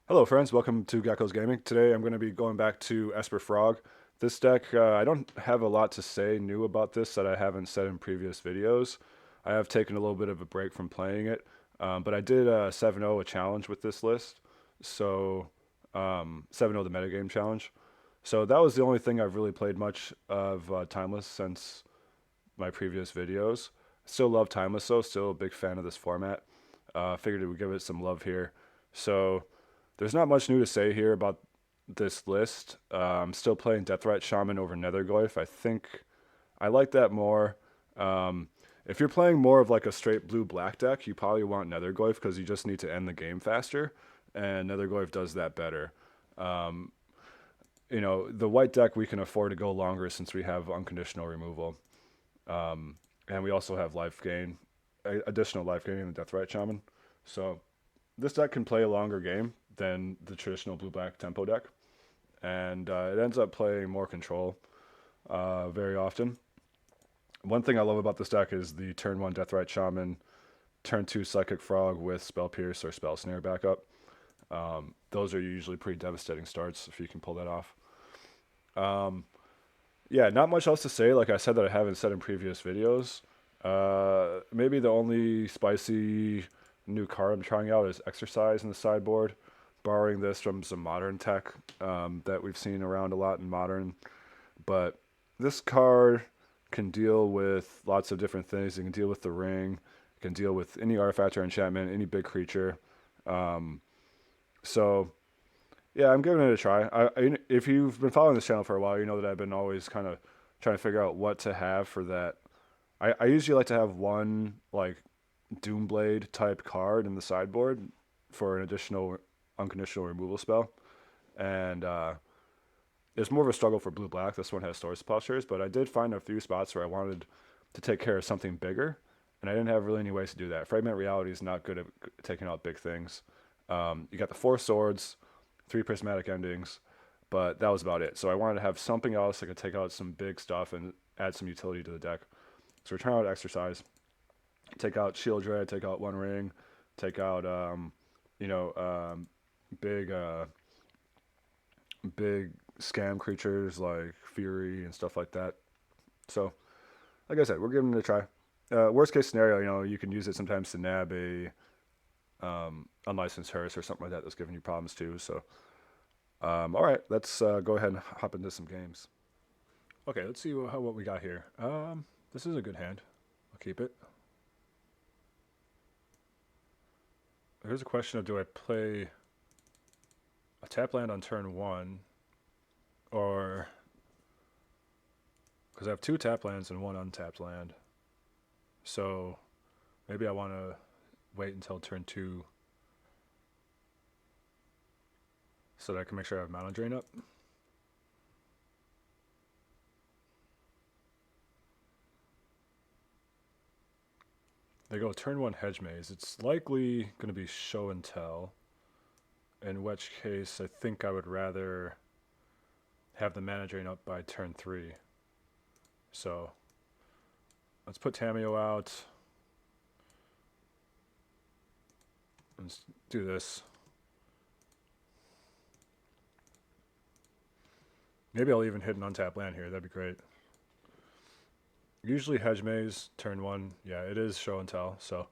Hello, friends. Welcome to Gecko's Gaming. Today, I'm going to be going back to Esper Frog. This deck, I don't have a lot to say new about this that I haven't said in previous videos. I have taken a little bit of a break from playing it, but I did 7-0 a challenge with this list. So, 7-0 the metagame challenge. So that was the only thing I've really played much of Timeless since my previous videos. Still love Timeless though. Still a big fan of this format. Figured it would give it some love here. So there's not much new to say here about this list. I'm still playing Deathrite Shaman over Netherglyph. I think I like that more. Um, if you're playing more of like a straight blue black deck, you probably want Netherglyph because you just need to end the game faster, and Netherglyph does that better. Um, the white deck we can afford to go longer since we have unconditional removal, and we also have life gain, additional life gain in the Deathrite Shaman. So this deck can play a longer game than the traditional blue black tempo deck, and it ends up playing more control very often. One thing I love about this deck is the turn one Deathrite Shaman, turn two Psychic Frog with Spell Pierce or Spell Snare backup. Those are usually pretty devastating starts if you can pull that off. Um, yeah, not much else to say. Like I said, that I haven't said in previous videos. Maybe the only spicy new card I'm trying out is Exercise in the sideboard, borrowing this from some modern tech that we've seen around a lot in modern. But this card can deal with lots of different things. It can deal with the ring, it can deal with any artifact or enchantment, any big creature. Um, so yeah, I'm giving it a try. If you've been following this channel for a while, you know that I've been always kind of trying to figure out what to have for that. I usually like to have one like Doomblade type card in the sideboard for an additional unconditional removal spell, and it's more of a struggle for blue black. This one has Source Plowshares, but I did find a few spots where I wanted to take care of something bigger, and I didn't have really any ways to do that. Fragment Reality is not good at taking out big things. You got the four swords, three prismatic endings, but that was about it. So I wanted to have something else that could take out some big stuff and add some utility to the deck. So we're trying out Exercise, take out Shield Dread, take out One Ring, take out you know um, big big scam creatures like Fury and stuff like that. So like I said, we're giving it a try. Worst case scenario, you can use it sometimes to nab a unlicensed hearse or something like that that's giving you problems too. So all right, let's go ahead and hop into some games. Okay, let's see what we got here. This is a good hand. I'll keep it. Here's a question of do I play a tap land on turn one, or because I have two tap lands and one untapped land, so maybe I want to wait until turn two so that I can make sure I have mana drain up. They go turn one Hedge Maze. It's likely going to be show and tell, in which case I think I would rather have the mana drain up by turn three. So let's put Tameo out. Let's do this. Maybe I'll even hit an untapped land here. That'd be great. Usually Hedge Maze, turn one. Yeah, it is show and tell. So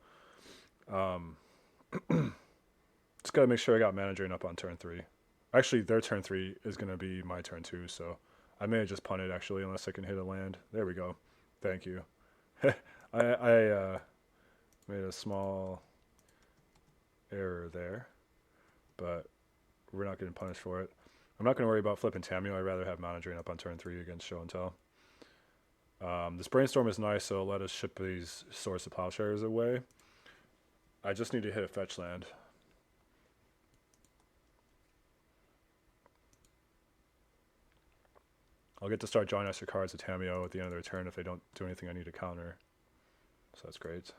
just got to make sure I got mana drain up on turn three. Actually, their turn three is going to be my turn two. So I may have just punted actually, unless I can hit a land. There we go. Thank you. I made a small error there, but we're not getting punished for it. I'm not going to worry about flipping Tameo. I'd rather have mana drain up on turn three against show and tell. This brainstorm is nice, so let us ship these Source of Plowshares away. I just need to hit a fetch land. I'll get to start drawing extra cards with Tameo at the end of their turn if they don't do anything I need to counter. So that's great.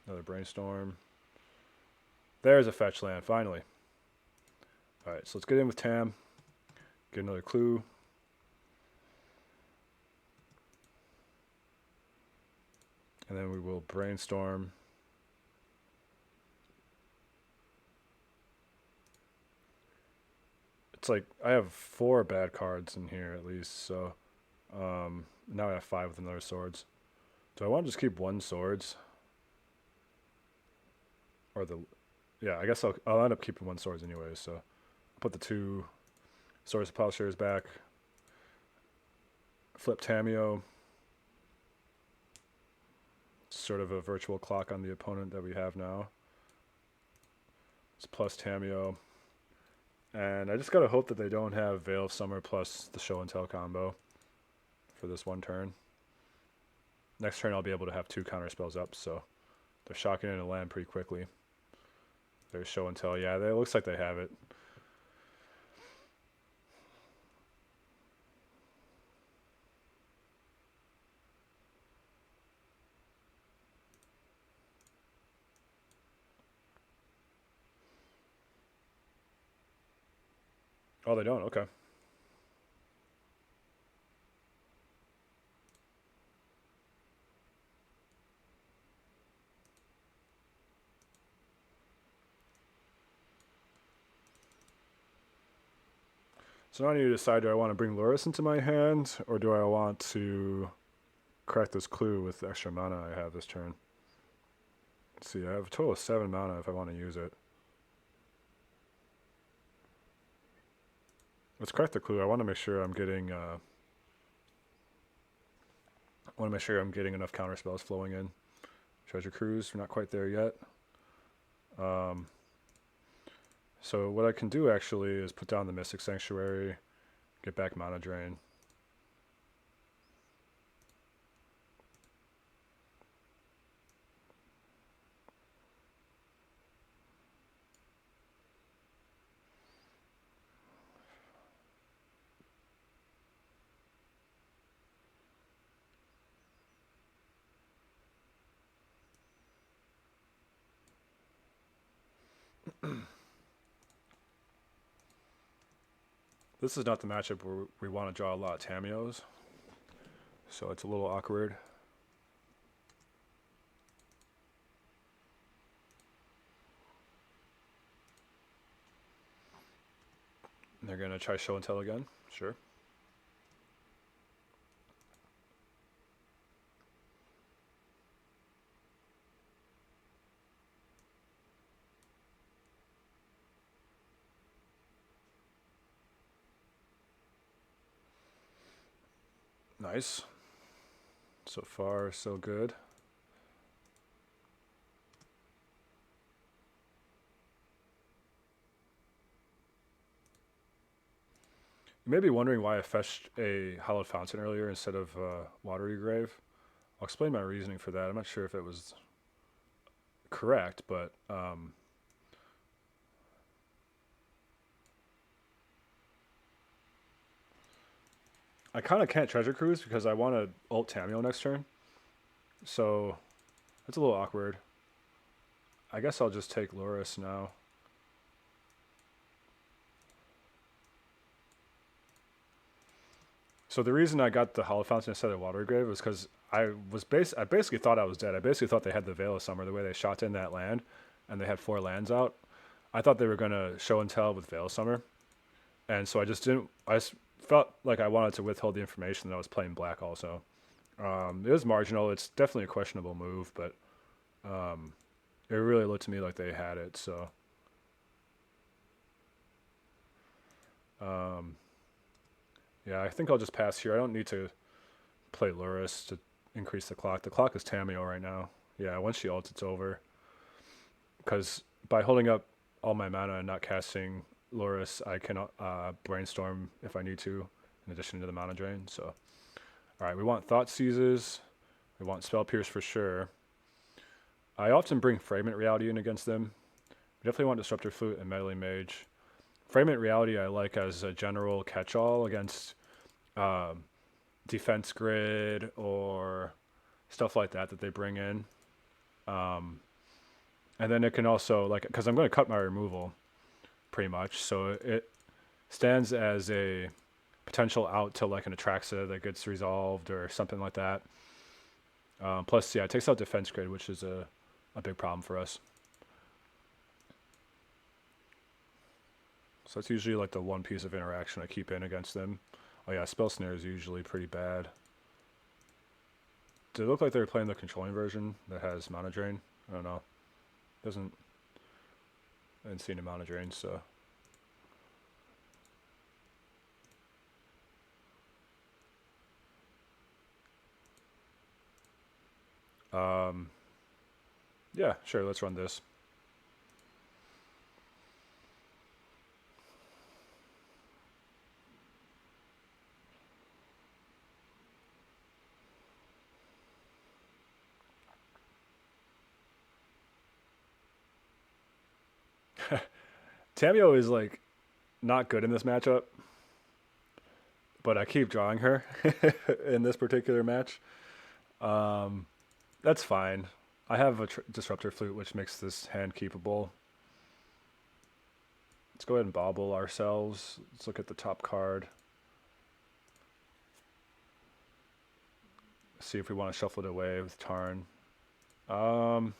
Another brainstorm. There's a fetch land, finally. Alright, so let's get in with Tam. Get another clue. And then we will brainstorm It's like I have 4 bad cards in here at least, so now I have 5 with another swords. Do I want to just keep 1 swords? Or the... Yeah, I guess I'll end up keeping 1 swords anyways, so... I'll put the 2 swords of plowshares back. Flip Tameo. Sort of a virtual clock on the opponent that we have now. It's plus Tameo. And I just gotta hope that they don't have Veil of Summer plus the Show and Tell combo for this 1 turn. Next turn I'll be able to have 2 counter spells up, so they're shocking into land pretty quickly. There's Show and Tell. Yeah, it looks like they have it. Oh, they don't? Okay. So now I need to decide, do I want to bring Loris into my hand, or do I want to crack this clue with the extra mana I have this turn? Let's see, I have a total of 7 mana if I want to use it. Let's crack the clue. I want to make sure I'm getting enough counter spells flowing in. Treasure Cruise, we're not quite there yet. So what I can do actually is put down the Mystic Sanctuary, get back mana drain. This is not the matchup where we want to draw a lot of Tameos, so it's a little awkward. And they're going to try Show and Tell again, sure. Nice. So far, so good. You may be wondering why I fetched a Hallowed Fountain earlier instead of Watery Grave. I'll explain my reasoning for that. I'm not sure if it was correct, but I kind of can't Treasure Cruise because I want to ult Tameo next turn. So it's a little awkward. I guess I'll just take Loris now. So the reason I got the Hallowed Fountain instead of Watery Grave was because I basically thought I was dead. I basically thought they had the Veil of Summer the way they shot in that land, and they had 4 lands out. I thought they were gonna Show and Tell with Veil of Summer, and so I just didn't. I just felt like I wanted to withhold the information that I was playing black also. It was marginal. It's definitely a questionable move, but it really looked to me like they had it. So yeah, I think I'll just pass here. I don't need to play Loris to increase the clock. The clock is Tameo right now. Yeah, once she ults, it's over. Because by holding up all my mana and not casting Loris, I can brainstorm if I need to, in addition to the mana drain. So, all right, we want Thought Seizes. We want Spell Pierce for sure. I often bring Fragment Reality in against them. We definitely want Disruptor Flute and Meddling Mage. Fragment Reality I like as a general catch-all against Defense Grid or stuff like that they bring in. And then it can also, like, because I'm going to cut my removal pretty much, so it stands as a potential out to like an Atraxa that gets resolved or something like that. Plus, yeah, it takes out Defense Grid, which is a big problem for us. So that's usually like the one piece of interaction I keep in against them. Oh yeah, Spell Snare is usually pretty bad. Did it look like they were playing the controlling version that has Mana Drain? I don't know. Doesn't... I didn't see any Mana Drain, so... Yeah, sure, let's run this. Tamio is like not good in this matchup, but I keep drawing her in this particular match. That's fine. I have a Disruptor Flute, which makes this hand keepable. Let's go ahead and bobble ourselves. Let's look at the top card. See if we want to shuffle it away with Tarn. Probably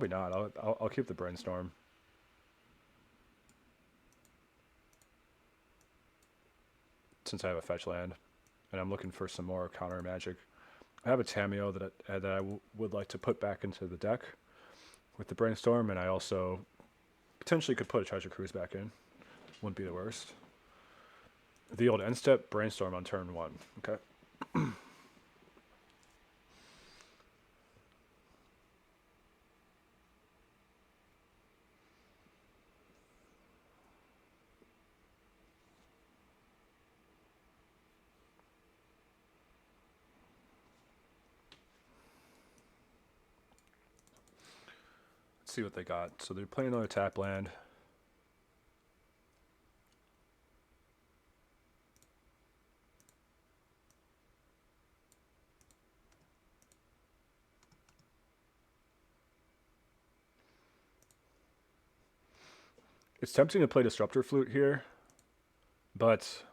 not. I'll keep the Brainstorm. Since I have a fetch land, and I'm looking for some more counter magic. I have a Tamio that I would like to put back into the deck with the Brainstorm, and I also potentially could put a Treasure Cruise back in. Wouldn't be the worst. The old end step Brainstorm on turn 1. Okay. See what they got. So they're playing another tap land. It's tempting to play Disruptor Flute here, but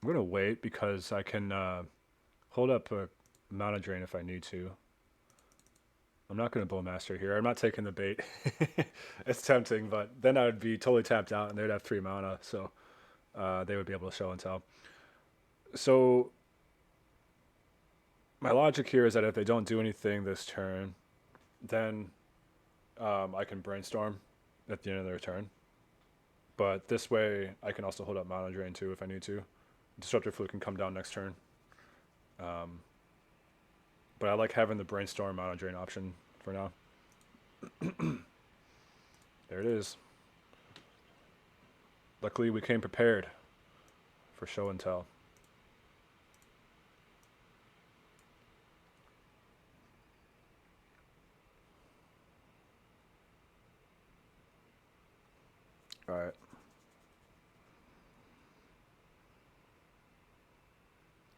I'm going to wait because I can hold up a Mana Drain if I need to. I'm not going to Bowmaster here. I'm not taking the bait. It's tempting, but then I would be totally tapped out and they'd have 3 mana, so they would be able to show and tell. So my logic here is that if they don't do anything this turn, then I can Brainstorm at the end of their turn. But this way, I can also hold up Mana Drain too if I need to. Disruptor Flute can come down next turn. But I like having the Brainstorm Mana Drain option for now. There it is. Luckily, we came prepared for show and tell. All right.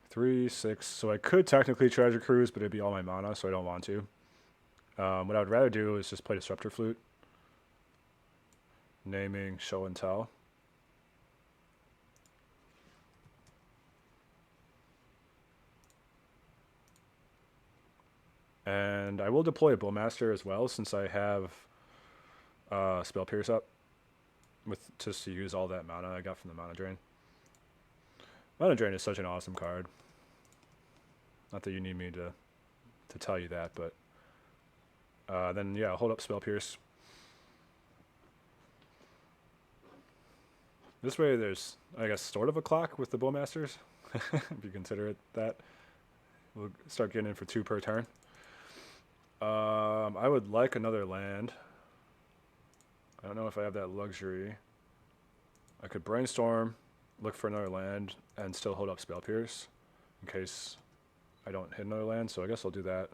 3, 6. So I could technically Treasure Cruise, but it'd be all my mana, so I don't want to. What I would rather do is just play Disruptor Flute. Naming show and tell. And I will deploy a Bowmaster as well, since I have Spell Pierce up, with just to use all that mana I got from the Mana Drain. Mana Drain is such an awesome card. Not that you need me to tell you that, but then yeah, hold up Spell Pierce. This way there's, I guess, sort of a clock with the Bowmasters, if you consider it that. We'll start getting in for 2 per turn. I would like another land. I don't know if I have that luxury. I could Brainstorm, look for another land, and still hold up Spell Pierce in case I don't hit another land, so I guess I'll do that.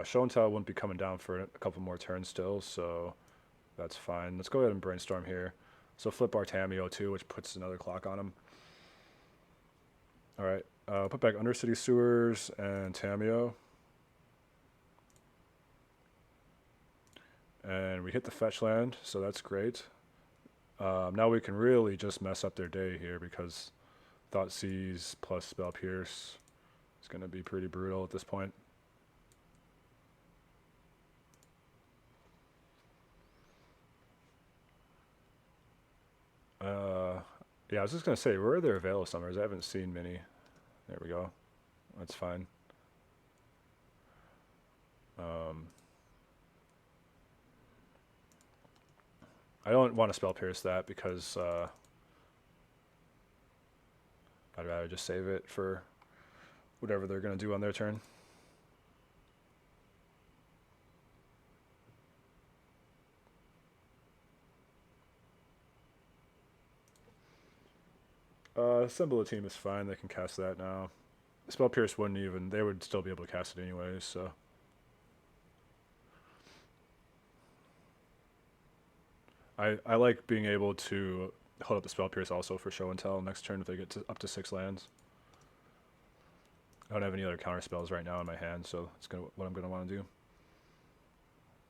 Show and tell wouldn't be coming down for a couple more turns still, so that's fine. Let's go ahead and Brainstorm here. So flip our Tamio too, which puts another clock on him. Alright, put back Undercity Sewers and Tamio. And we hit the fetch land, so that's great. Now we can really just mess up their day here because Thoughtseize plus Spell Pierce is going to be pretty brutal at this point. Yeah, I was just gonna say, where are their Veil Summers? I haven't seen many. There we go. That's fine. Um, I don't want to Spell Pierce that because I'd rather just save it for whatever they're gonna do on their turn. Symbol of Team is fine. They can cast that now. Spell Pierce wouldn't even. They would still be able to cast it anyways. So I like being able to hold up the Spell Pierce also for show and tell next turn if they get up to 6 lands. I don't have any other counter spells right now in my hand, so it's what I'm gonna want to do.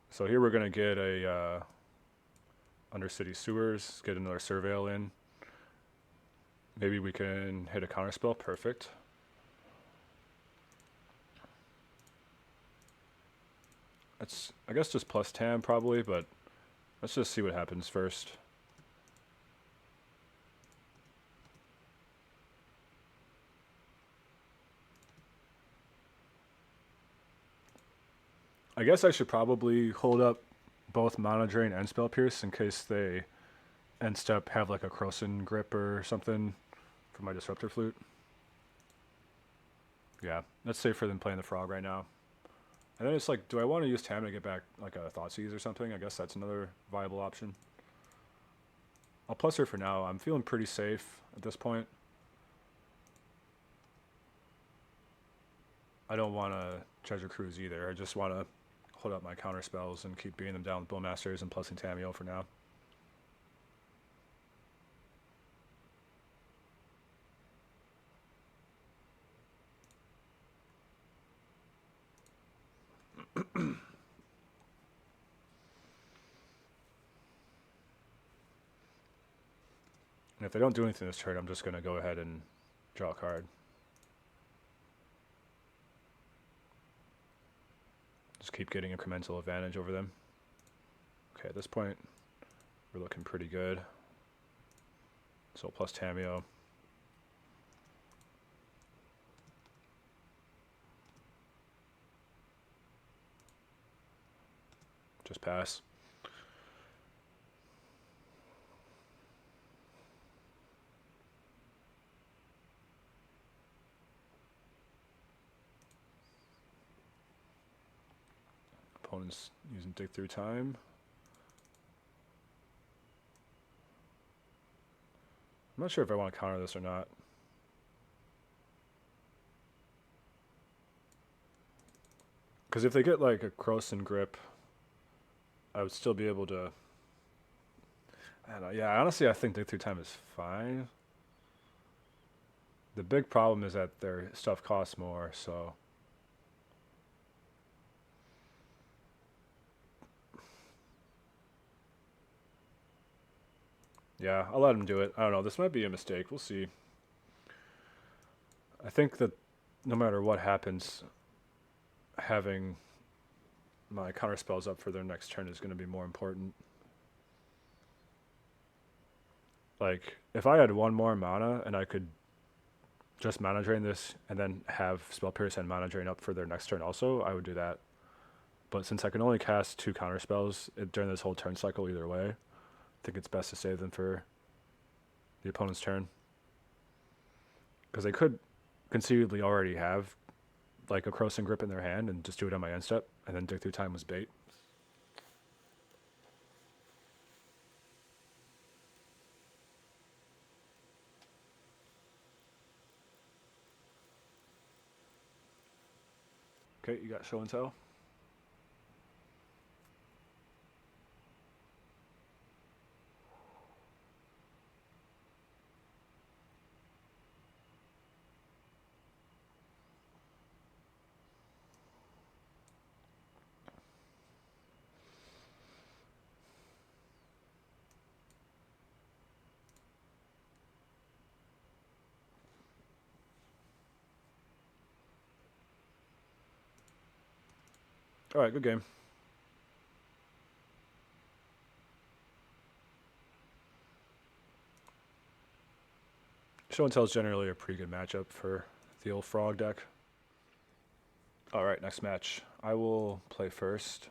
So here we're gonna get a Undercity Sewers, get another Surveil in. Maybe we can hit a counter spell. Perfect. That's, I guess, just plus Tam probably, but let's just see what happens first. I guess I should probably hold up both Mana Drain and Spell Pierce in case they end step have like a Krosan Grip or something for my Disruptor Flute. Yeah, that's safer than playing the Frog right now. And then it's like, do I want to use Tam to get back like a Thoughtseize or something? I guess that's another viable option. I'll plus her for now. I'm feeling pretty safe at this point. I don't want to Treasure Cruise either. I just want to hold up my counter spells and keep beating them down with Bowmasters and plusing Tameo for now. And if they don't do anything this turn, I'm just going to go ahead and draw a card. Just keep getting incremental advantage over them. Okay, at this point, we're looking pretty good. So plus Tameo. Just pass. Opponent's using Dig Through Time. I'm not sure if I want to counter this or not. Because if they get like a Krosan Grip, I would still be able to... I don't know. Yeah, honestly, I think Dig Through Time is fine. The big problem is that their stuff costs more, so... Yeah, I'll let him do it. I don't know. This might be a mistake. We'll see. I think that no matter what happens, having my counter spells up for their next turn is going to be more important. Like, if I had one more mana and I could just Mana Drain this and then have Spell Pierce and Mana Drain up for their next turn also, I would do that. But since I can only cast 2 counter spells during this whole turn cycle either way, I think it's best to save them for the opponent's turn. Because they could conceivably already have like a Krosan Grip in their hand and just do it on my end step, and then Dig Through Time was bait. Okay, you got show and tell. All right, good game. Show and Tell is generally a pretty good matchup for the old Frog deck. Alright, next match. I will play first.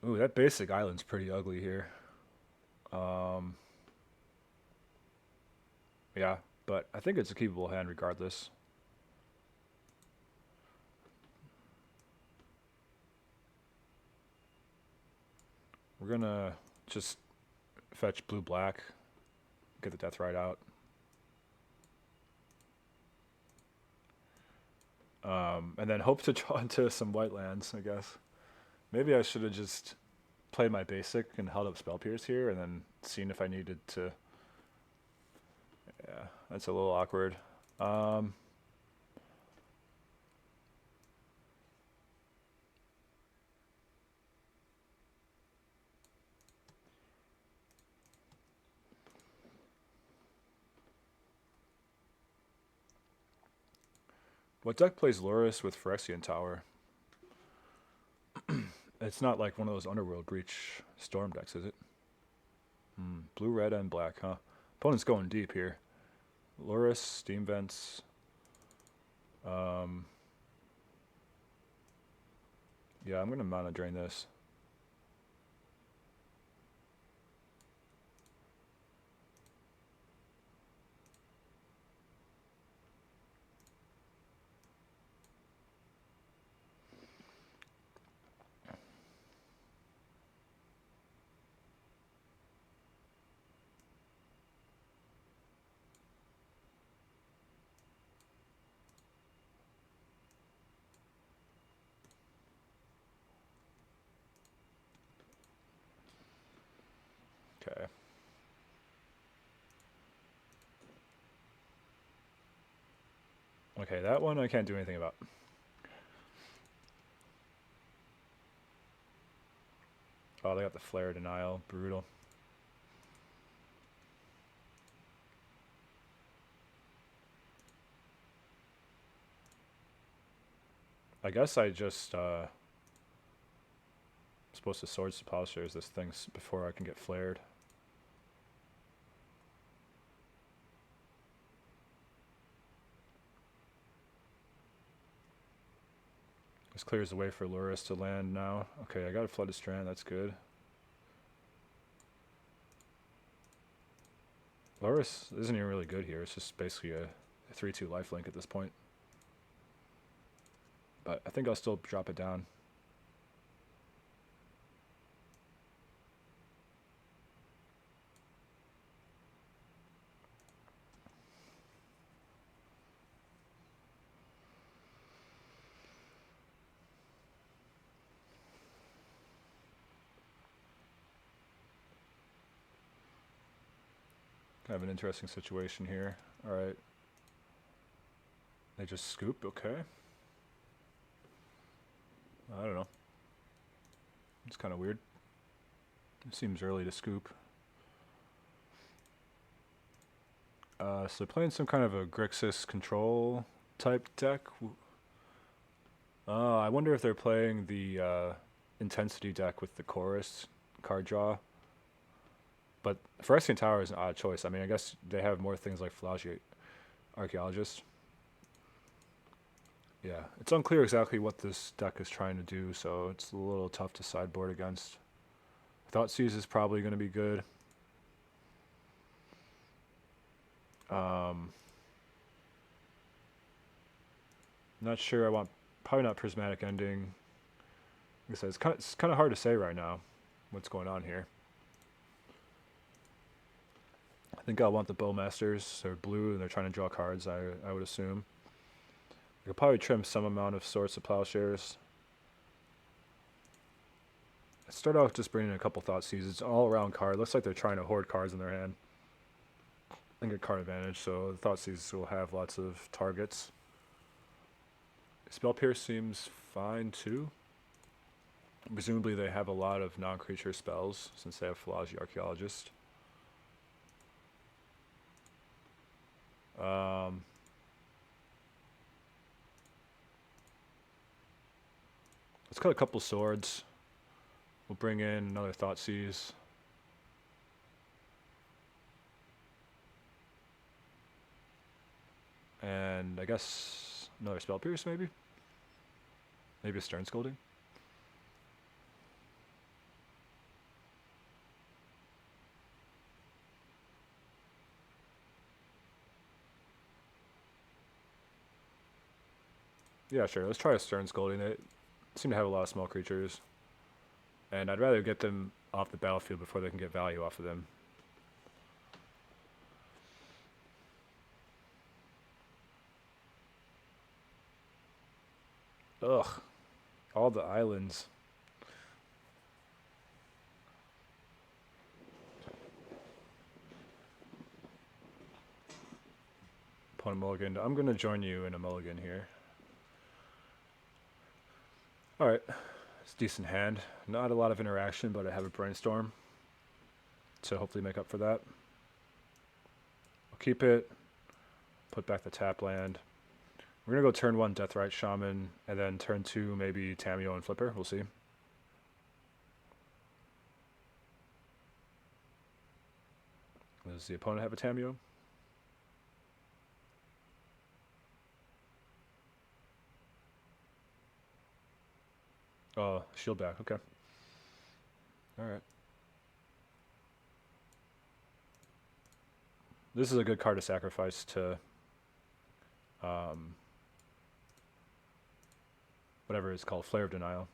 Ooh, that basic island's pretty ugly here. Yeah, but I think it's a keepable hand regardless. We're gonna just fetch blue-black, get the Deathrite out. And then hope to draw into some white lands, I guess. Maybe I should have just played my basic and held up Spell Pierce here and then seen if I needed to. Yeah, that's a little awkward. What deck plays Loris with Phyrexian Tower? It's not like one of those Underworld Breach Storm decks, is it? Blue, red, and black, huh? Opponent's going deep here. Loris, Steam Vents. Yeah, I'm going to mana drain this. Okay. Okay, that one I can't do anything about. Oh, they got the Flare Denial. Brutal. I guess I just supposed to Swords to Plowshares this thing before I can get flared. This clears the way for Loris to land now. Okay, I got a Flooded Strand, that's good. Loris isn't even really good here, it's just basically a 3-2 lifelink at this point. But I think I'll still drop it down. Kind of an interesting situation here. Alright. They just scoop, okay. I don't know. It's kind of weird. It seems early to scoop. So they're playing some kind of a Grixis control type deck. I wonder if they're playing the intensity deck with the chorus card draw. But Phyrexian Tower is an odd choice. I mean, I guess they have more things like Flagiate Archaeologist. Yeah, it's unclear exactly what this deck is trying to do, so it's a little tough to sideboard against. Thoughtseize is probably going to be good. Not sure. I want probably not Prismatic Ending. Like I said, it's kind of hard to say right now what's going on here. I think I want the Bowmasters. They're blue and they're trying to draw cards, I would assume. I could probably trim some amount of Swords to Plowshares. I start off just bringing in a couple Thoughtseize. It's an all-around card. Looks like they're trying to hoard cards in their hand and get card advantage, so the Thoughtseize will have lots of targets. Spell Pierce seems fine too. Presumably they have a lot of non-creature spells since they have Flagiate Archaeologist. Let's cut a couple swords. We'll bring in another Thoughtseize. And I guess another Spell Pierce, maybe? Maybe a Stern Scolding? Yeah, sure. Let's try a Stern Scolding. They seem to have a lot of small creatures. And I'd rather get them off the battlefield before they can get value off of them. Ugh. All the islands. Opponent mulligan. I'm going to join you in a mulligan here. Alright. It's a decent hand. Not a lot of interaction, but I have a Brainstorm to hopefully make up for that. I'll keep it. Put back the tap land. We're going to go turn 1 Deathrite Shaman, and then turn 2 maybe Tamiyo and Flipper. We'll see. Does the opponent have a Tamiyo? Oh, shield back. Okay. Alright. This is a good card to sacrifice to whatever it's called, Flare of Denial.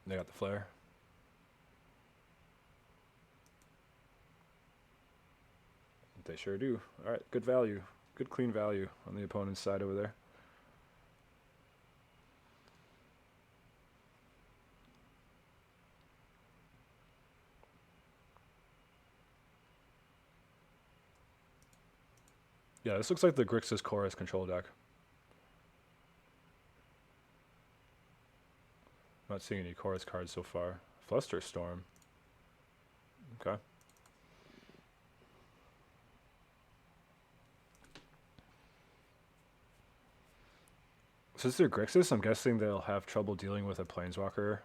They got the Flare. They sure do. Alright, good value. Good clean value on the opponent's side over there. Yeah, this looks like the Grixis Chorus control deck. I'm not seeing any Chorus cards so far. Fluster Storm. Okay. Since they're Grixis, I'm guessing they'll have trouble dealing with a Planeswalker.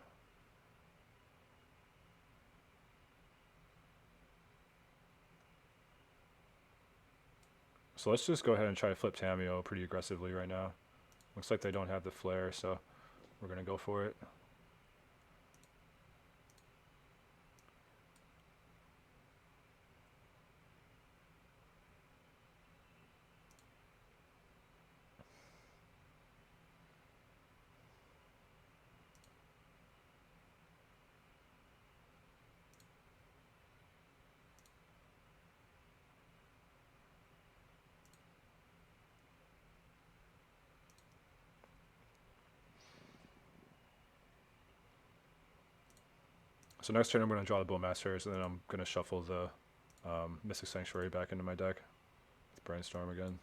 So let's just go ahead and try to flip Tamiyo pretty aggressively right now. Looks like they don't have the Flare, so we're going to go for it. So next turn I'm going to draw the Bowmasters, and then I'm going to shuffle the Mystic Sanctuary back into my deck with Brainstorm again.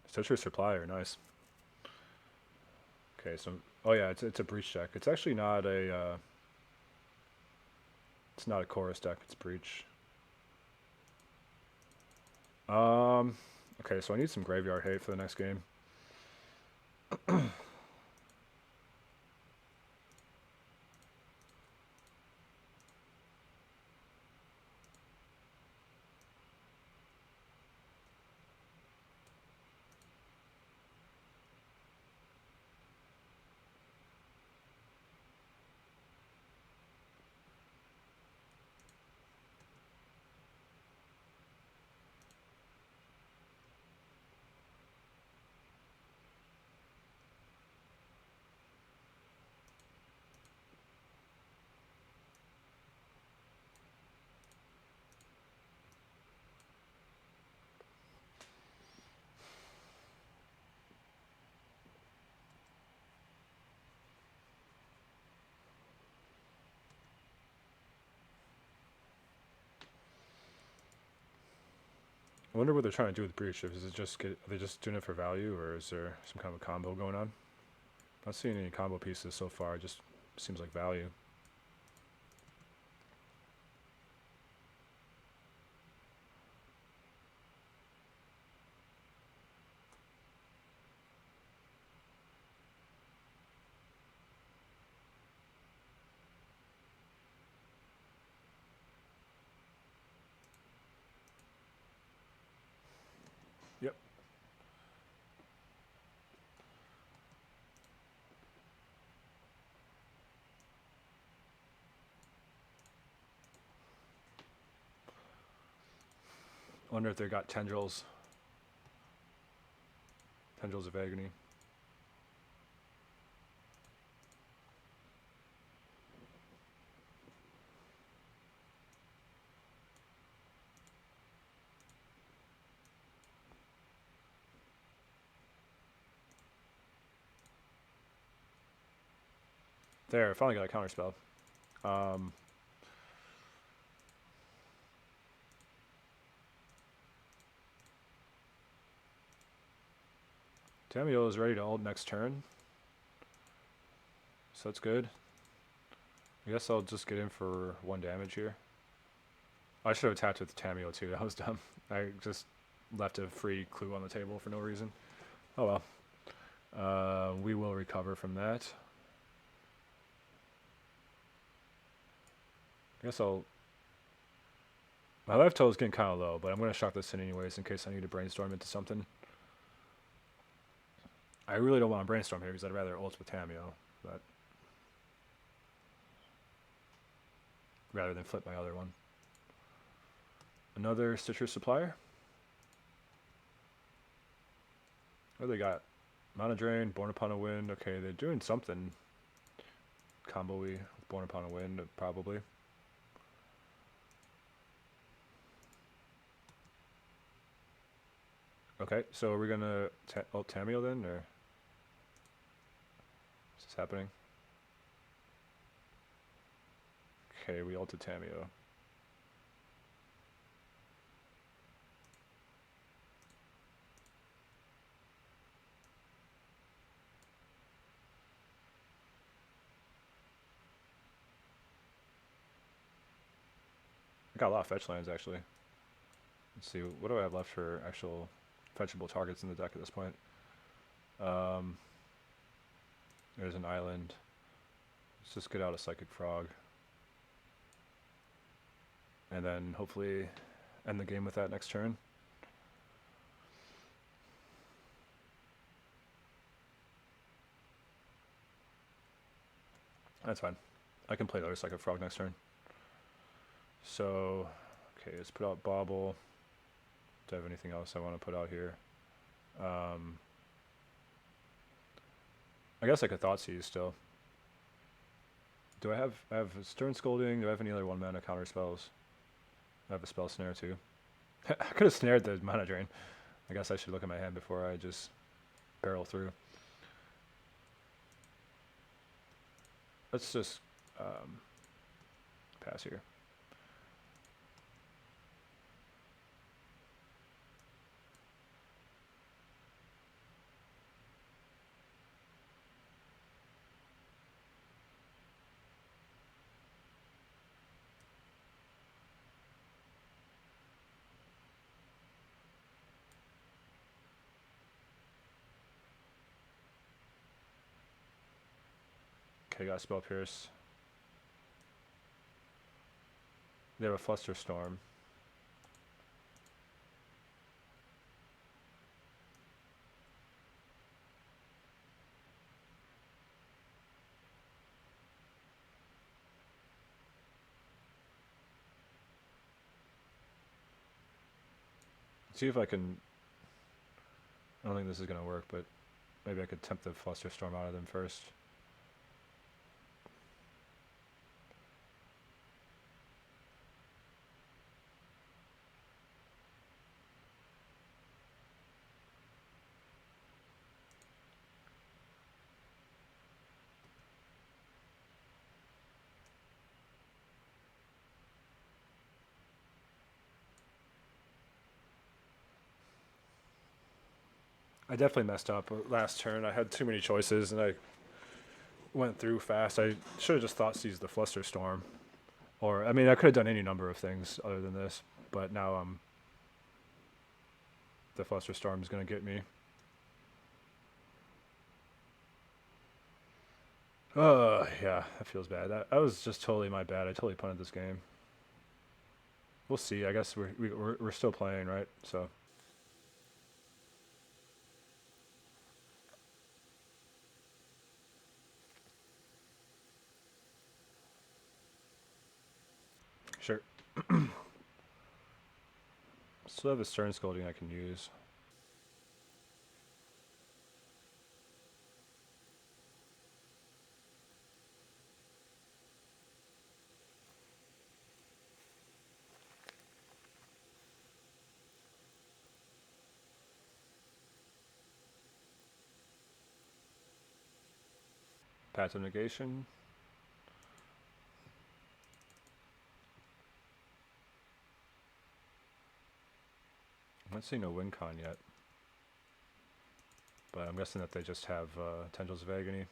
Citrus Supplier, nice. Okay, so oh yeah, it's a Breach deck. It's actually not a it's not a Chorus deck. It's Breach. Okay, so I need some Graveyard Hate for the next game. I wonder what they're trying to do with Breach. Is it just are they just doing it for value, or is there some kind of a combo going on? Not seeing any combo pieces so far. It just seems like value. I wonder if they got tendrils. Tendrils of agony. There, finally got a counterspell. Tamiyo is ready to ult next turn. So that's good. I guess I'll just get in for 1 damage here. I should have attacked with Tamiyo too. That was dumb. I just left a free clue on the table for no reason. Oh well. We will recover from that. I guess I'll... My life total is getting kind of low, but I'm going to shock this in anyways in case I need to brainstorm into something. I really don't want to brainstorm here because I'd rather ult with Tamiyo, but rather than flip my other one. Another citrus supplier. What do they got? Mana Drain, Born Upon a Wind. Okay, they're doing something combo-y with Born Upon a Wind, probably. Okay, so are we gonna ult Tamiyo then, or is this happening? Okay, we ulted Tamiyo. I got a lot of fetch lands actually. Let's see, what do I have left for actual fetchable targets in the deck at this point? There's an island. Let's just get out a Psychic Frog. And then hopefully end the game with that next turn. That's fine. I can play the other Psychic Frog next turn. So, okay, let's put out Bauble. Do I have anything else I want to put out here? I guess I could Thoughtseize still. Do I have Stern Scolding? Do I have any other 1-mana counter spells? I have a Spell Snare too. I could have snared the Mana Drain. I guess I should look at my hand before I just barrel through. Let's just pass here. Okay, got Spell Pierce. They have a Fluster Storm. See if I can... I don't think this is going to work, but maybe I could tempt the Fluster Storm out of them first. I definitely messed up last turn. I had too many choices, and I went through fast. I should have just Thoughtseized the Fluster Storm. Or, I mean, I could have done any number of things other than this, but now the Fluster Storm is going to get me. Yeah, that feels bad. That was just totally my bad. I totally punted this game. We'll see. I guess we're still playing, right? So... Sure. Still have a Stern Scolding I can use. Path of Negation. I'm not seeing a win con yet. But I'm guessing that they just have Tendrils of Agony.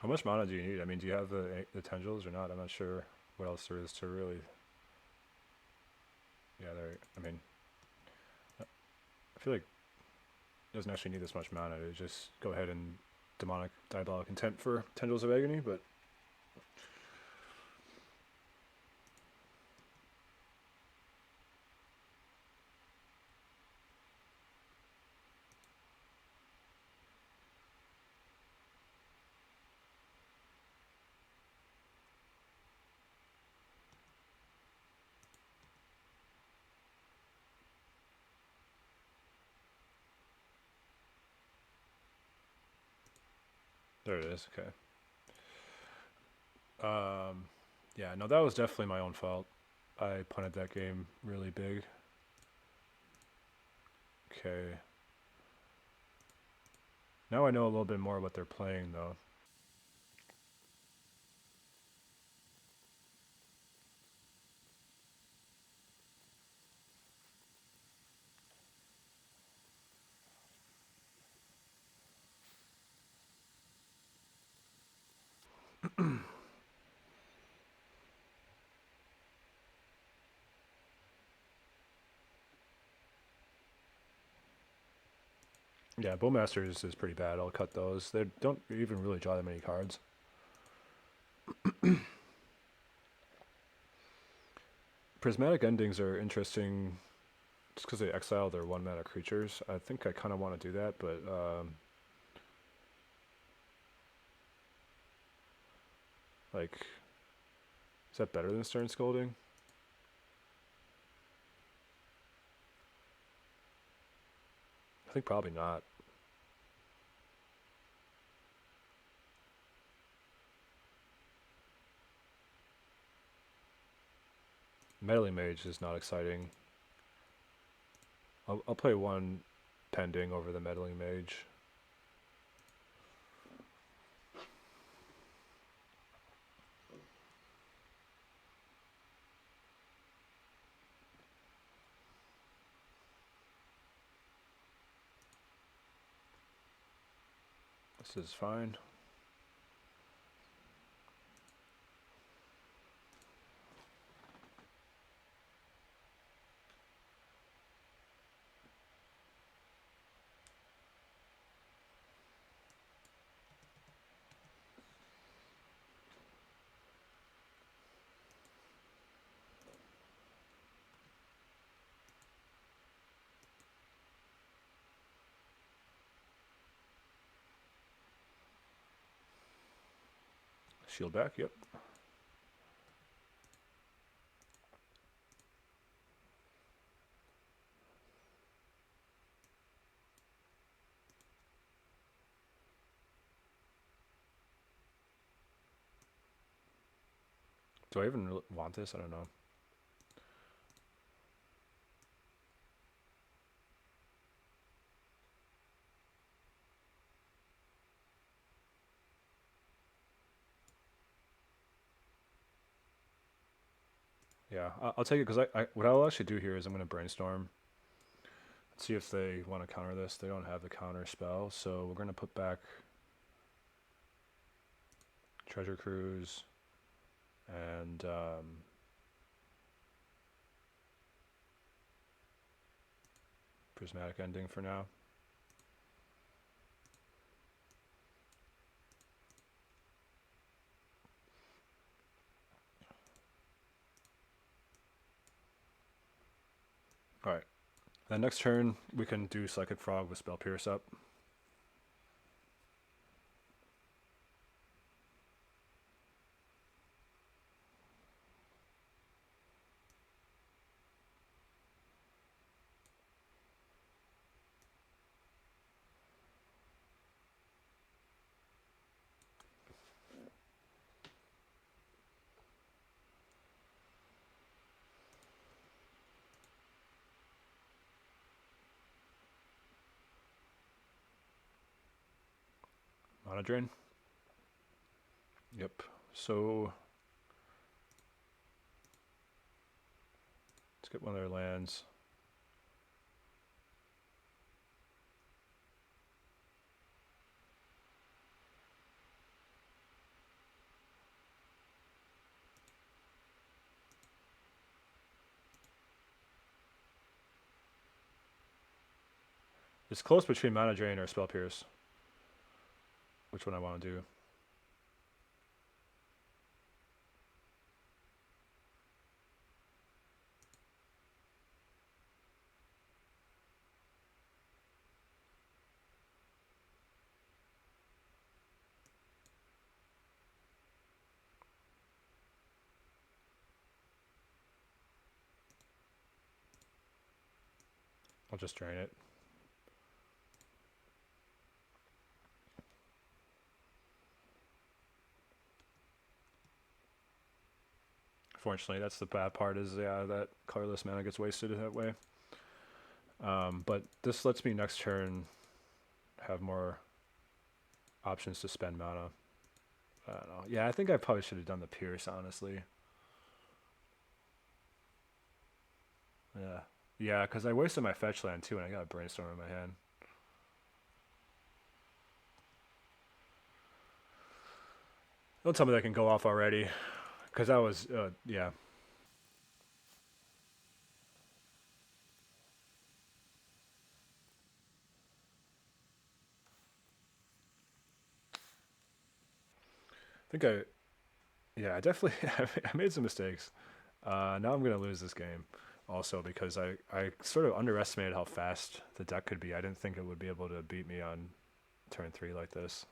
How much mana do you need? I mean, do you have the tendrils or not? I'm not sure what else there is to really. Yeah, there. I mean, I feel like it doesn't actually need this much mana to just go ahead and demonic diabolic intent for tendrils of agony, but. There it is. Okay. Yeah, no, that was definitely my own fault. I punted that game really big. Okay. Now I know a little bit more what they're playing, though. Yeah, Bowmasters is pretty bad. I'll cut those. They don't even really draw that many cards. Prismatic Endings are interesting just because they exile their 1-mana creatures. I think I kind of want to do that, but like, is that better than Stern Scolding? I think probably not. Meddling Mage is not exciting. I'll play one Pending over the Meddling Mage. This is fine. Shield back, yep. Do I even really want this? I don't know. Yeah, I'll take it because what I'll actually do here is I'm going to brainstorm. Let's see if they want to counter this. They don't have the counter spell, so we're going to put back Treasure Cruise and Prismatic Ending for now. Alright. Then next turn, we can do Psychic Frog with Spell Pierce up. Mana Drain. Yep. So let's get one of their lands. It's close between Mana Drain or Spell Pierce. Which one I want to do? I'll just drain it. Fortunately, that's the bad part is, yeah, that colorless mana gets wasted that way. But this lets me next turn have more options to spend mana. I don't know. Yeah, I think I probably should have done the Pierce, honestly. Yeah. Yeah, because I wasted my fetch land too, and I got a Brainstorm in my hand. Don't tell me that can go off already. Because that was, yeah. I think yeah, I definitely, I made some mistakes. Now I'm going to lose this game also because I sort of underestimated how fast the deck could be. I didn't think it would be able to beat me on turn 3 like this.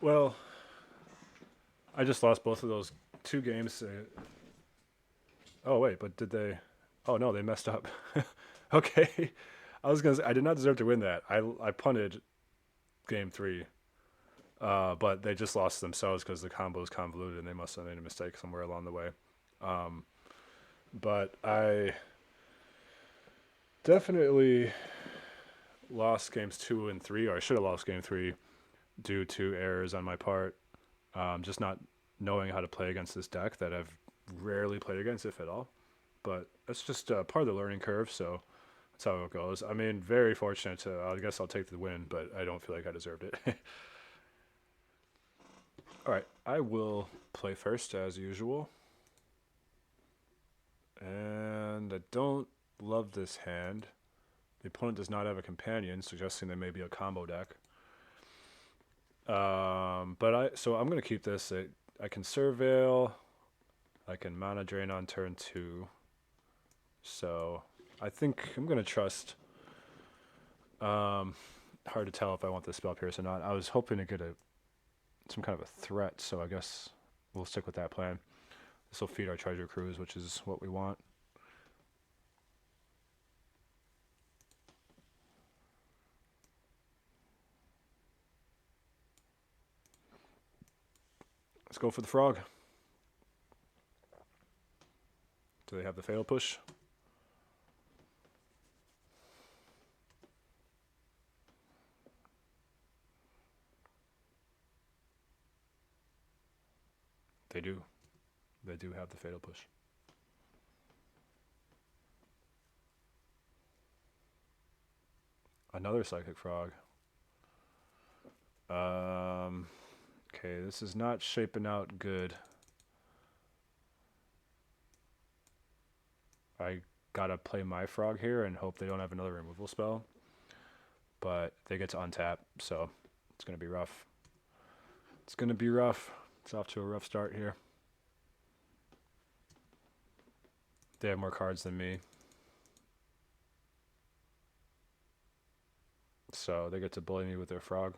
Well, I just lost both of those 2 games. Oh, wait, but did they? Oh, no, they messed up. Okay. I was going to say, I did not deserve to win that. I punted game 3. But they just lost themselves because the combo is convoluted and they must have made a mistake somewhere along the way. But I definitely lost games 2 and 3, or I should have lost game 3 due to errors on my part. Just not knowing how to play against this deck that I've rarely played against, if at all. But that's just part of the learning curve, so that's how it goes. I mean, very fortunate to, I guess I'll take the win, but I don't feel like I deserved it. Alright, I will play first as usual. And I don't love this hand. The opponent does not have a companion, suggesting they may be a combo deck. So I'm going to keep this. I can Surveil. I can Mana Drain on turn 2. So I think I'm going to trust. Hard to tell if I want the Spell Pierce or not. I was hoping to get some kind of a threat, so I guess we'll stick with that plan. This will feed our Treasure Cruise, which is what we want. Let's go for the frog. Do they have the Fatal Push? They do. They do have the Fatal Push. Another Psychic Frog. Okay, this is not shaping out good. I gotta play my frog here and hope they don't have another removal spell. But they get to untap, so it's gonna be rough. It's gonna be rough. It's off to a rough start here. They have more cards than me. So they get to bully me with their frog.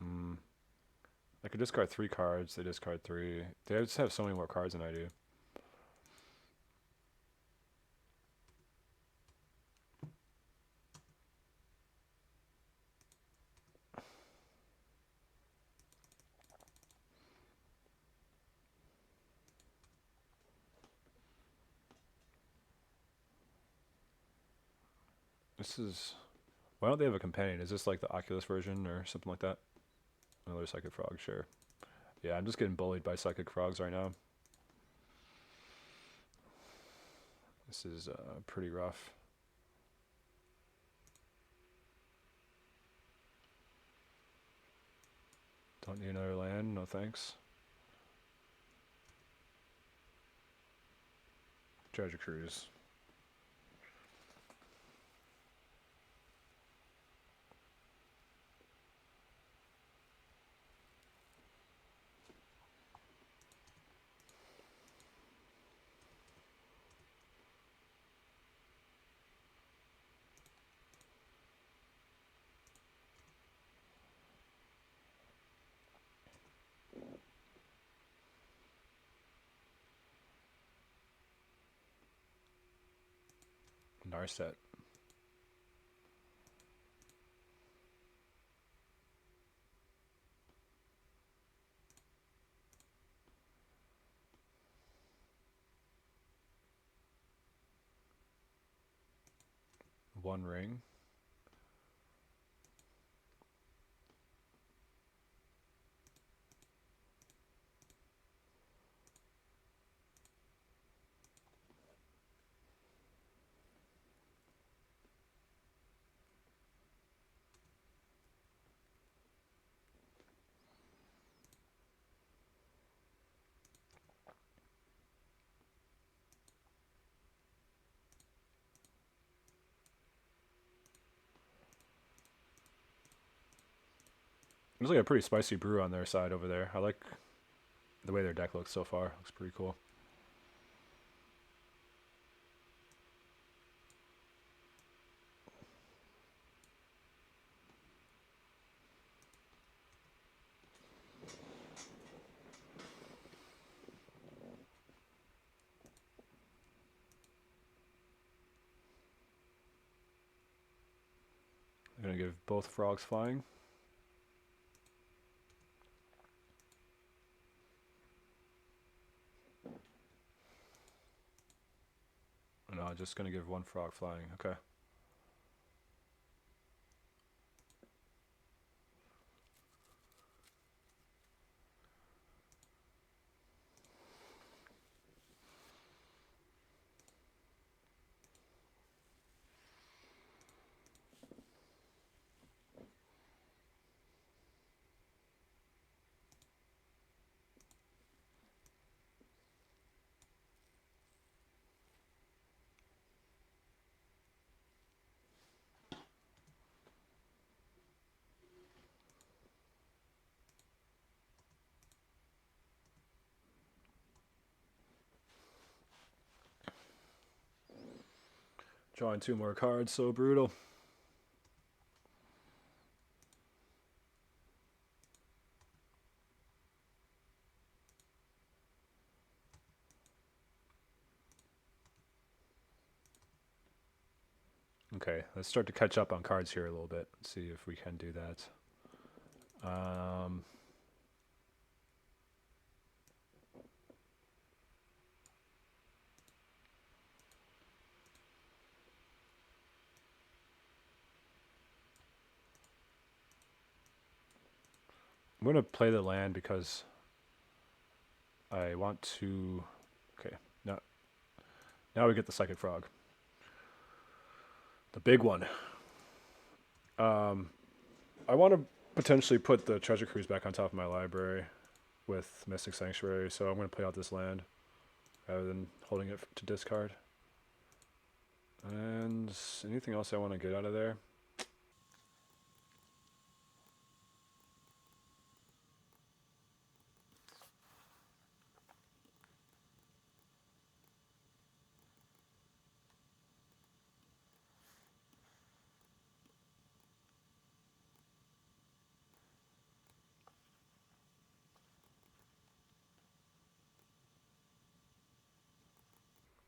I could discard 3 cards. They discard 3. They just have so many more cards than I do. This is... Why don't they have a companion? Is this like the Oculus version or something like that? Another Psychic Frog, sure. Yeah, I'm just getting bullied by Psychic Frogs right now. This is pretty rough. Don't need another land, no thanks. Treasure Cruise. Narset. One ring. There's like a pretty spicy brew on their side over there. I like the way their deck looks so far. Looks pretty cool. I'm gonna give both frogs flying. No, I'm just gonna give one frog flying. Okay. Drawing 2 more cards, so brutal. Okay, let's start to catch up on cards here a little bit. Let's see if we can do that. I'm going to play the land because I want to... Okay, now we get the Psychic Frog. The big one. I want to potentially put the Treasure Cruise back on top of my library with Mystic Sanctuary, so I'm going to play out this land rather than holding it to discard. And anything else I want to get out of there?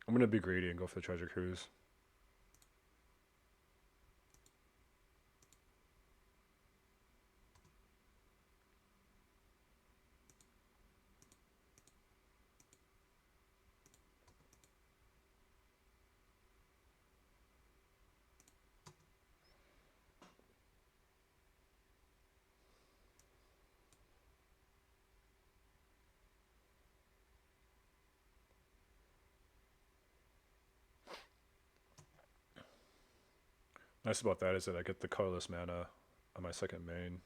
I'm going to be greedy and go for the Treasure Cruise. Nice about that is that I get the colorless mana on my second main.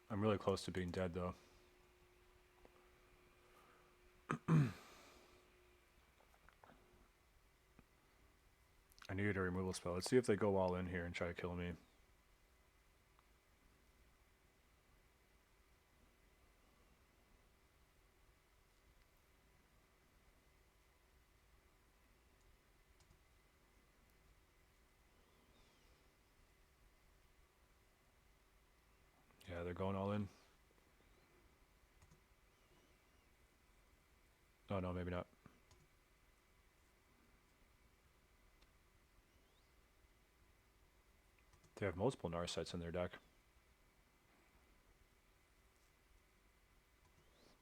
I'm really close to being dead though. I needed a removal spell. Let's see if they go all in here and try to kill me. Yeah, they're going all in. Oh no, maybe not. They have multiple Narsites in their deck.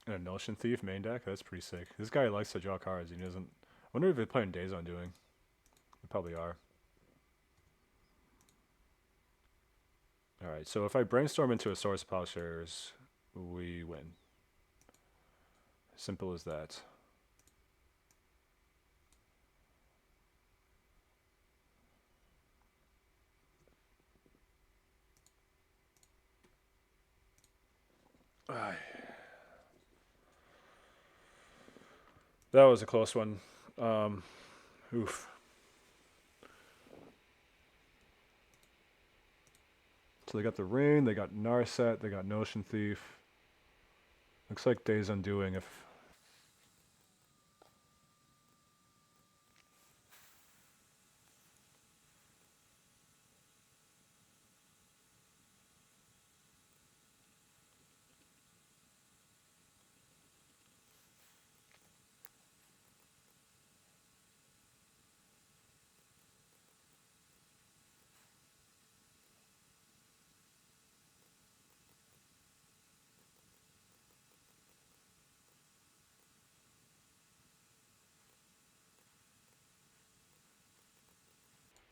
And a Notion Thief main deck? That's pretty sick. This guy likes to draw cards and he doesn't... I wonder if they're playing Days Undoing. They probably are. Alright, so if I brainstorm into a Source of Plowshares, we win. Simple as that. That was a close one. Oof. So they got the Rain, they got Narset, they got Notion Thief. Looks like Days Undoing if...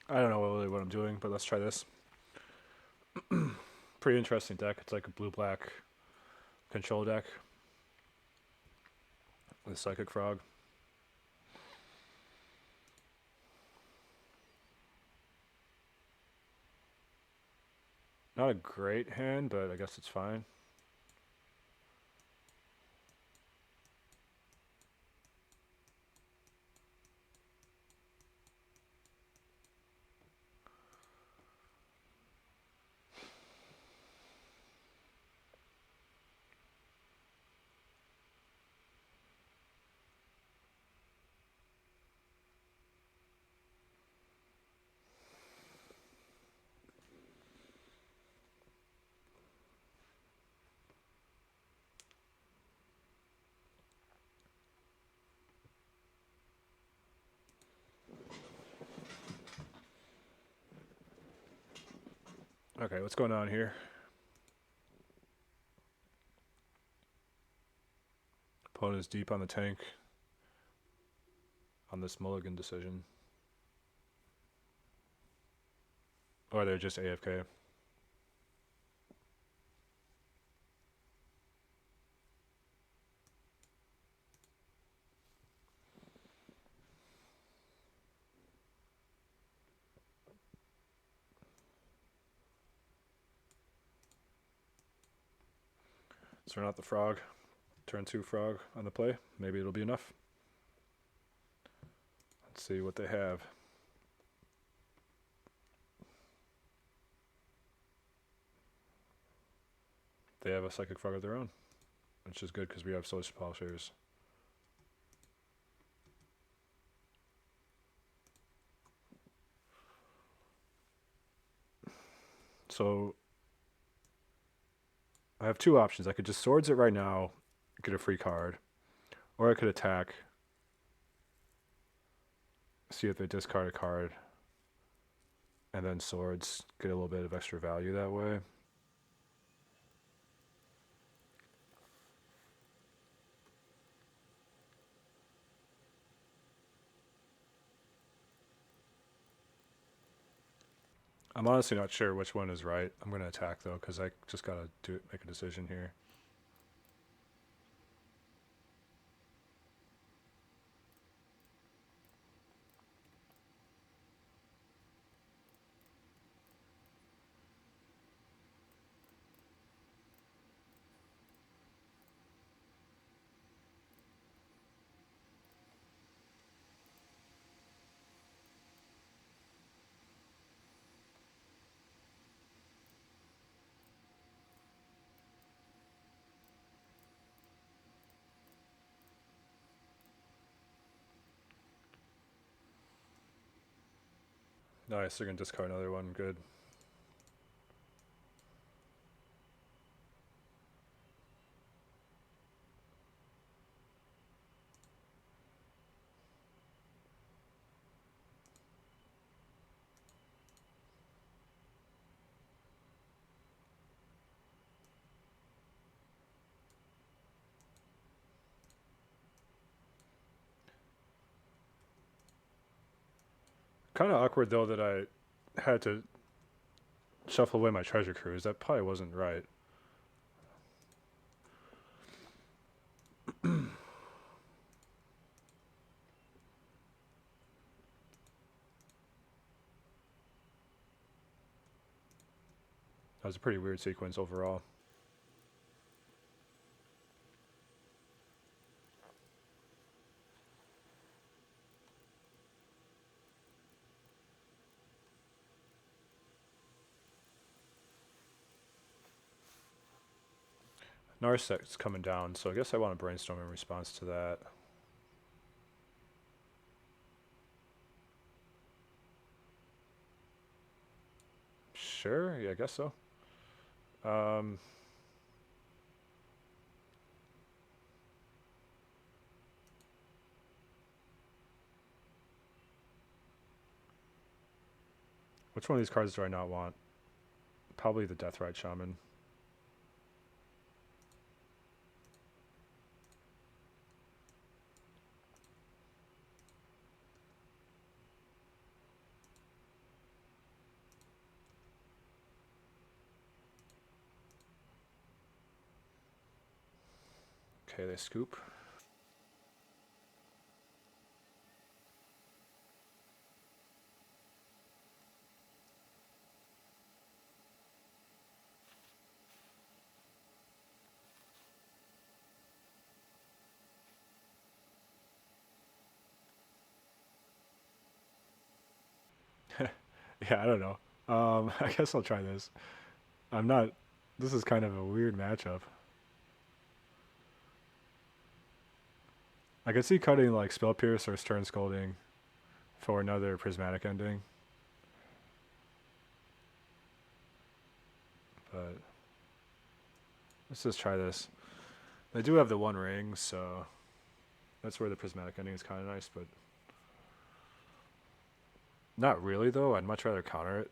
I don't know really what I'm doing, but let's try this. Pretty interesting deck. It's like a blue-black control deck with Psychic Frog. Not a great hand, but I guess it's fine. Okay, what's going on here? Opponent is deep on the tank on this mulligan decision. Or they're just AFK. Let's run out the frog. Turn 2 frog on the play. Maybe it'll be enough. Let's see what they have. They have a psychic frog of their own, which is good because we have social polishers. So I have two options. I could just swords it right now, get a free card, or I could attack, see if they discard a card, and then swords, get a little bit of extra value that way. I'm honestly not sure which one is right. I'm going to attack though, because I just got to make a decision here. Nice, they're going to discard another one. Good. Kind of awkward though that I had to shuffle away my treasure cruise. That probably wasn't right. That was a pretty weird sequence overall. Narset's coming down, so I guess I want to brainstorm in response to that. Sure, yeah, I guess so. Which one of these cards do I not want? Probably the Deathrite Shaman. Okay, they scoop. Yeah, I don't know. I guess I'll try this. I'm not... This is kind of a weird matchup. I could see cutting like Spell Pierce or Stern Scolding for another Prismatic ending. But let's just try this. They do have the one ring, so that's where the Prismatic ending is kind of nice, but not really though. I'd much rather counter it.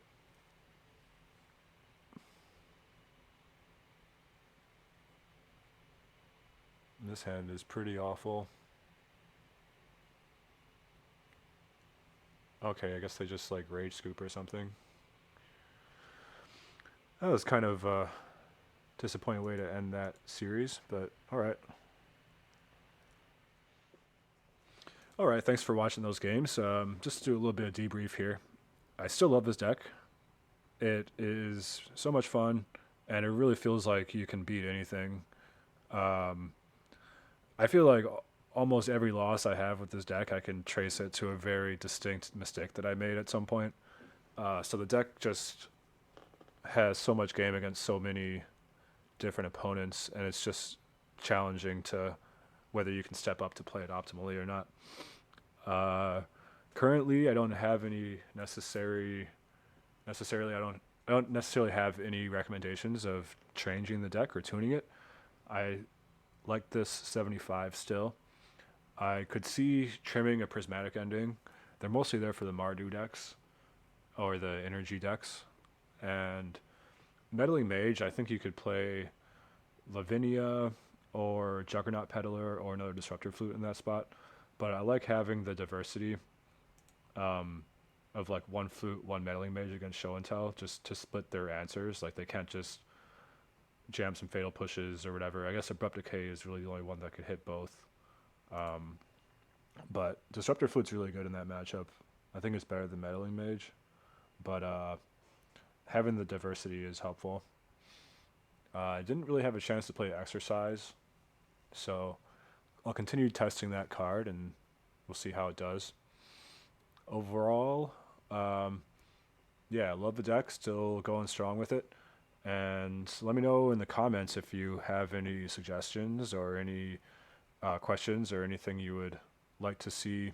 this hand is pretty awful. Okay, I guess they just like rage scoop or something. That was kind of a disappointing way to end that series, but alright. Alright, thanks for watching those games. Just to do a little bit of debrief here. I still love this deck. It is so much fun, and it really feels like you can beat anything. Um, I feel like almost every loss I have with this deck, I can trace it to a very distinct mistake that I made at some point. So the deck just has so much game against so many different opponents, and it's just challenging to whether you can step up to play it optimally or not. Currently, I don't have any necessarily. I don't necessarily have any recommendations of changing the deck or tuning it. I like this 75 still. I could see trimming a prismatic ending. They're mostly there for the Mardu decks or the energy decks. And Meddling Mage, I think you could play Lavinia or Juggernaut Peddler or another Disruptor Flute in that spot. But I like having the diversity of like one Flute, one Meddling Mage against Show and Tell, just to split their answers. Like they can't just jam some Fatal Pushes or whatever. I guess Abrupt Decay is really the only one that could hit both. But Disruptor Flute's really good in that matchup. I think it's better than Meddling Mage. But having the diversity is helpful. I didn't really have a chance to play Exercise, so I'll continue testing that card and we'll see how it does. Overall, yeah, I love the deck, still going strong with it. And let me know in the comments if you have any suggestions or any questions or anything you would like to see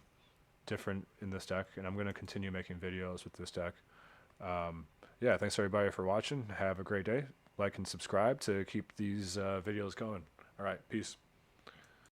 different in this deck. And I'm going to continue making videos with this deck. Yeah, thanks everybody for watching. Have a great day. Like and subscribe to keep these videos going. All right, peace.